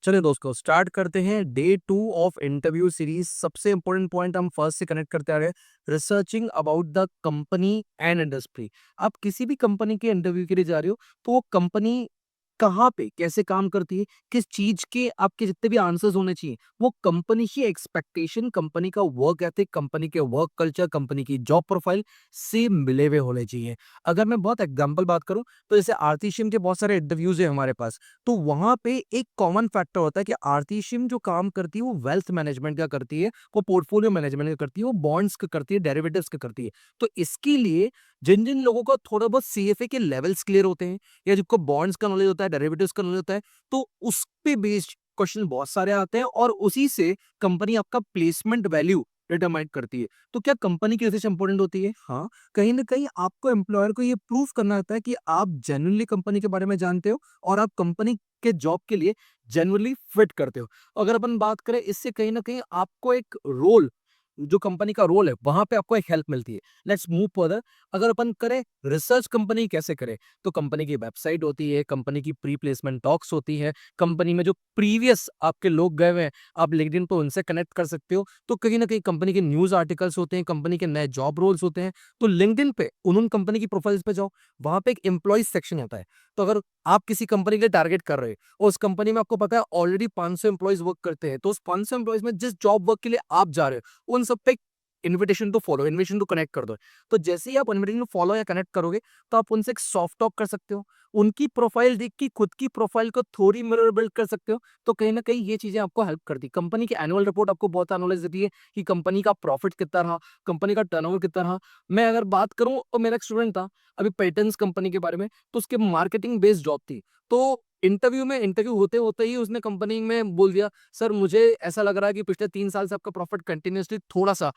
चलिए दोस्तों स्टार्ट करते हैं डे 2 ऑफ इंटरव्यू सीरीज। सबसे इंपॉर्टेंट पॉइंट हम फर्स्ट से कनेक्ट करते आ रहे हैं, researching about the company and industry. आप किसी भी कंपनी के इंटरव्यू के लिए जा रहे हो तो वो कंपनी कहाँ पे कैसे काम करती है, किस चीज के आपके जितने भी आंसर्स होने चाहिए वो कंपनी की एक्सपेक्टेशन, कंपनी का वर्क एथिक, कंपनी के वर्क कल्चर, कंपनी की जॉब प्रोफाइल से मिले हुए होने चाहिए। अगर मैं बहुत एग्जांपल बात करूं तो जैसे आरती शिम के बहुत सारे इंटरव्यूज है हमारे पास, तो वहां पे एक कॉमन फैक्टर होता है कि आरती शिम जो काम करती है वो वेल्थ मैनेजमेंट का करती है, वो पोर्टफोलियो मैनेजमेंट का करती है, वो बॉन्ड्स का करती है, डेरिवेटिव्स का करती है। तो इसके लिए जिन जिन लोगों को थोड़ा बहुत सीएफए के लेवल्स क्लियर होते हैं या जिनको बॉन्ड्स का नॉलेज होता है, डेरिवेटिव्स का नॉलेज होता है, तो उस पे बेस्ड क्वेश्चन बहुत सारे आते हैं और उसी से कंपनी आपका प्लेसमेंट वैल्यू डिटरमाइन करती है। तो क्या कंपनी की वजह से इंपॉर्टेंट होती है? हाँ, कहीं ना कहीं आपको एम्प्लॉयर को ये प्रूव करना होता है कि आप जेन्युइनली कंपनी के बारे में जानते हो और आप कंपनी के जॉब के लिए जेन्युइनली फिट करते हो। अगर अपन बात करें, इससे कहीं ना कहीं आपको एक रोल, जो कंपनी का रोल है वहां पे आपको एक हेल्प मिलती है। Let's move further. अगर अपन करें रिसर्च कंपनी कैसे करें, तो कंपनी की वेबसाइट होती है, कंपनी की प्री प्लेसमेंट टॉक्स होती है, कंपनी में जो प्रीवियस आपके लोग गए हुए हैं आप लिंक्डइन पर उनसे कनेक्ट कर सकते हो। तो कहीं ना कहीं कंपनी के न्यूज आर्टिकल्स होते हैं, कंपनी के नए जॉब रोल्स होते हैं। तो लिंक्डइन पे उन कंपनी की प्रोफाइल्स पे जाओ, वहां पे एक एम्प्लॉय सेक्शन होता है। तो अगर आप किसी कंपनी के लिए टारगेट कर रहे हो और उस कंपनी में आपको पता है ऑलरेडी 500 एम्प्लॉयज वर्क करते हैं, तो उस 500 एम्प्लॉयज में जिस जॉब वर्क के लिए आप जा रहे हो उन सब पे invitation to follow, invitation to connect कर दो। तो जैसे ही आप इन्विटेशन टू फॉलो या कनेक्ट करोगे तो आप उनसे एक सॉफ्ट टॉक कर सकते हो, उनकी प्रोफाइल देख के खुद की प्रोफाइल को थोड़ी मिरर बिल्ड कर सकते हो। तो कहीं ना कहीं ये चीजें आपको हेल्प करती है। कंपनी की एनुअल रिपोर्ट आपको बहुत नॉलेज देती है कि कंपनी का प्रॉफिट कितना रहा, कंपनी का टर्नओवर कितना रहा। मैं अगर बात करूं और मेरा एक स्टूडेंट था अभी पैटर्न्स कंपनी के बारे में, तो उसके मार्केटिंग बेस्ड जॉब थी। तो इंटरव्यू होते होते ही उसने कंपनी में बोल दिया, सर मुझे ऐसा लग रहा है कि पिछले 3 साल से आपका प्रॉफिट कंटिन्यूसली थोड़ा सा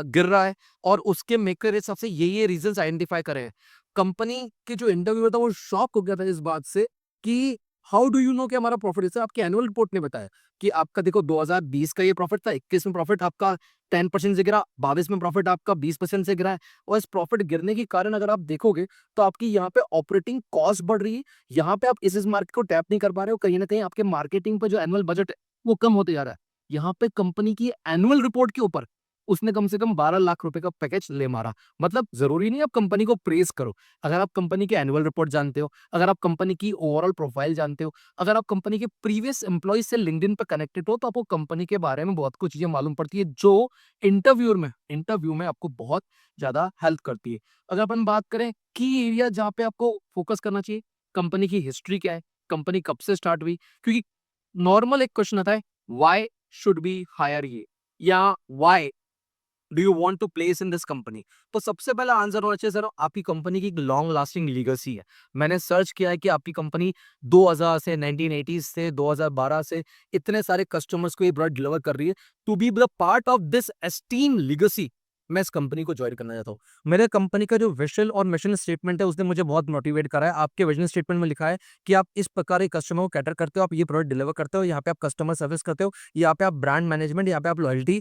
गिर रहा है और उसके मेकर हिसाब से ये रीजंस आइडेंटिफाई करे हैं। कंपनी के जो इंटरव्यू था वो शॉक हो गया था इस बात से कि हाउ डू यू नो कि हमारा प्रॉफिट है? आपकी एनुअल रिपोर्ट ने बताया कि आपका देखो 2020 का ये प्रॉफिट था, 21 में प्रॉफिट आपका 10% से गिरा, 22 में प्रॉफिट आपका 20% से गिरा है। और इस प्रॉफिट गिरने के कारण अगर आप देखोगे तो आपकी यहाँ पे ऑपरेटिंग कॉस्ट बढ़ रही है, यहाँ पे आप इस मार्केट को टैप नहीं कर पा रहे हो, कहीं ना कहीं आपके मार्केटिंग पे जो एनुअल बजट है वो कम होते जा रहा है। यहाँ पे कंपनी की एनुअल रिपोर्ट के ऊपर उसने कम से कम 12 लाख रुपए का पैकेज ले मारा। मतलब जरूरी नहीं आप कंपनी को प्रेज करो, अगर आप कंपनी की एनुअल रिपोर्ट जानते हो, अगर आप कंपनी की ओवरऑल प्रोफाइल जानते हो, अगर आप कंपनी के प्रीवियस एम्प्लॉय से लिंक्डइन पर कनेक्टेड हो, तो आपको कंपनी के बारे में बहुत कुछ चीजें मालूम पड़ती है जो इंटरव्यू में आपको बहुत ज्यादा हेल्प करती है। अगर अपन बात करें की एरिया जहाँ पे आपको फोकस करना चाहिए, कंपनी की हिस्ट्री क्या है, कंपनी कब से स्टार्ट हुई, क्योंकि नॉर्मल एक क्वेश्चन आता है, व्हाई शुड बी हायर ये, या why do you want to place in this company. तो सबसे पहला आंसर होना चाहिए सर आपकी कंपनी की लॉन्ग लास्टिंग लीगेसी है। मैंने सर्च किया है कि आपकी कंपनी 2000 से 1980 से 2012 से इतने सारे कस्टमर्स को ये प्रोडक्ट डिलीवर कर रही है। To be the part of this esteem legacy मैं इस कंपनी को ज्वाइन करना चाहता हूँ। मेरे कंपनी का जो विजन और मिशन स्टेटमेंट है उसने मुझे बहुत मोटिवेट करा है। आपके विजन स्टेटमेंट में लिखा है कि आप इस प्रकार के कस्टमर को कैटर करते हो, आप ये प्रोडक्ट डिलीवर करते हो, यहाँ पे आप कस्टमर सर्विस करते हो, यहाँ पे आप ब्रांड मैनेजमेंट, यहाँ पे आप लॉयल्टी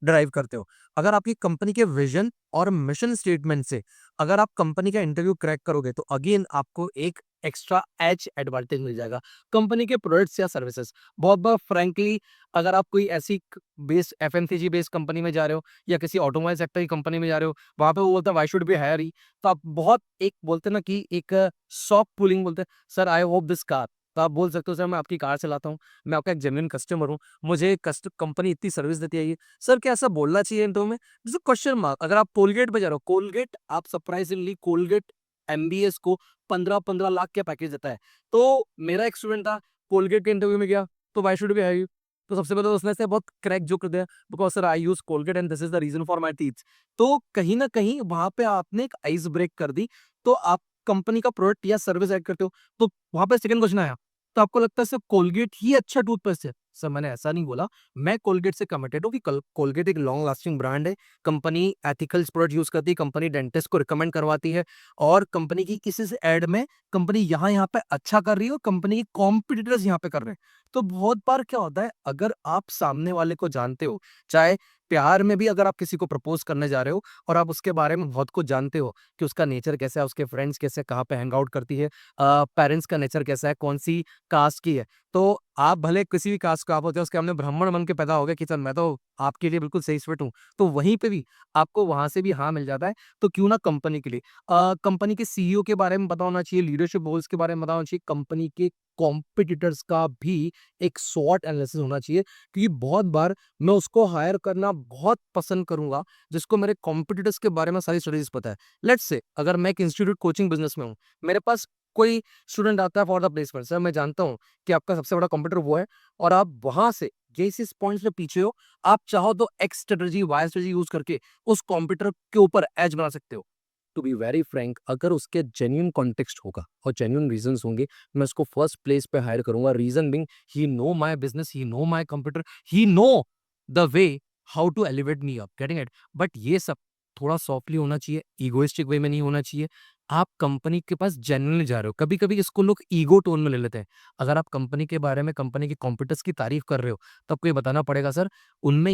ड्राइव करते हो। अगर आपकी कंपनी के विजन और मिशन स्टेटमेंट से अगर आप कंपनी का इंटरव्यू क्रैक करोगे तो अगेन आपको एक एक्स्ट्रा एज एडवांटेज मिल जाएगा कंपनी के प्रोडक्ट्स या सर्विसेज। बहुत बहुत फ्रैंकली, अगर आप कोई ऐसी बेस्ड एफएमसीजी बेस्ड कंपनी में जा रहे हो या किसी ऑटोमोबाइल सेक्टर की कंपनी में जा रहे हो, वहां पे वो बोलता है व्हाई शुड बी हायर ही, तो आप बहुत एक बोलते हैं ना कि एक सॉफ्ट पुलिंग बोलते हैं, sir I hope this car. तो आप बोल सकते हो सर मैं आपकी कार चलाता हूँ, मैं आपका एक जेन्युइन कस्टमर हूँ, मुझे कस्ट कंपनी इतनी सर्विस देती है ये। सर क्या ऐसा बोलना चाहिए इंटरव्यू में? जैसे क्वेश्चन मार्क। अगर आप कोलगेट पे जा रहे हो, कोलगेट आप सरप्राइजिंगली कोलगेट एमबीएस को 15-15 लाख का पैकेज देता है। तो मेरा एक स्टूडेंट था, कोलगेट के इंटरव्यू में गया, तो why should be hire you? तो सबसे पहले तो उसने से बहुत क्रैक जो कर दिया, because sir I use Colgate and this is the reason for my teeth. तो कहीं ना कहीं वहां पे आपने एक आइस ब्रेक कर दी। तो आप कंपनी का प्रोडक्ट या सर्विस ऐड करते हो, तो वहां पे सेकंड क्वेश्चन आया, तो आपको लगता है सिर्फ कोलगेट ही अच्छा टूथपेस्ट है? सर मैंने ऐसा नहीं बोला, मैं कोलगेट से कमिटेड हूँ कि कोलगेट एक लॉन्ग लास्टिंग ब्रांड है, कंपनी एथिकल प्रोडक्ट यूज करती है, कंपनी डेंटिस्ट को रिकमेंड करवाती है, और कंपनी की किसी से एड में कंपनी यहाँ यहाँ पे अच्छा कर रही है और कंपनी के कॉम्पिटिटर्स यहाँ पे कर रहे हैं। तो बहुत बार क्या होता है, अगर आप सामने वाले को जानते हो, चाहे प्यार में भी अगर आप किसी को प्रपोज करने जा रहे हो और आप उसके बारे में बहुत कुछ जानते हो कि उसका नेचर कैसा है, उसके फ्रेंड्स कैसे, कहाँ पे हैंग आउट करती है, पेरेंट्स का नेचर कैसा है, कौन सी कास्ट की है, तो आप भले किसी भी कास्ट का आप होते हैं, उसके सामने ब्राह्मण बन के पैदा हो गए कि सर मैं तो आपके लिए बिल्कुल सही फिट हूँ, तो वहीं पे भी आपको वहाँ से भी हाँ मिल जाता है, तो क्यों ना कंपनी के लिए। कंपनी के सीईओ के बारे में पता होना चाहिए, लीडरशिप रोल्स के बारे में पता होना चाहिए, कंपनी के कॉम्पिटिटर्स का भी एक स्वॉट एनालिसिस होना चाहिए, क्योंकि बहुत बार मैं उसको हायर करना बहुत पसंद करूँगा, जिसको मेरे कॉम्पिटिटर्स के बारे में सारी स्टडीज़ पता है। लेट्स से अगर मैं एक इंस्टीट्यूट कोचिंग बिज़नेस में हूँ, मेरे पास कोई स्टूडेंट आता है फॉर द प्लेसमेंट, सर मैं जानता हूँ कि आपका सबसे बड़ा कॉम्पिटिटर वो है और आप वहाँ से जिस पॉइंट से पीछे हो, आप चाहो तो X strategy, Y strategy use करके उस कॉम्पिटिटर के ऊपर एज बना सकते हो। टू बी वेरी फ्रैंक, अगर उसके जेन्युइन कॉन्टेक्स्ट होगा और जेन्युइन रीजंस होंगे, मैं उसको फर्स्ट प्लेस पे हायर करूंगा। Reason being, he know my business, he know my computer, he know the way how to elevate me up, getting it. But ये सब थोड़ा सॉफ्टली होना चाहिए, इगोइस्टिक वे में नहीं होना चाहिए। आप कंपनी के पास जेन्युइनली जा रहे हो, कभी कभी इसको लोग ईगो टोन में ले लेते हैं। अगर आप कंपनी के बारे में, कंपनी के कॉम्पिटिटर्स की तारीफ कर रहे हो, तब आपको ये बताना पड़ेगा सर, उनमें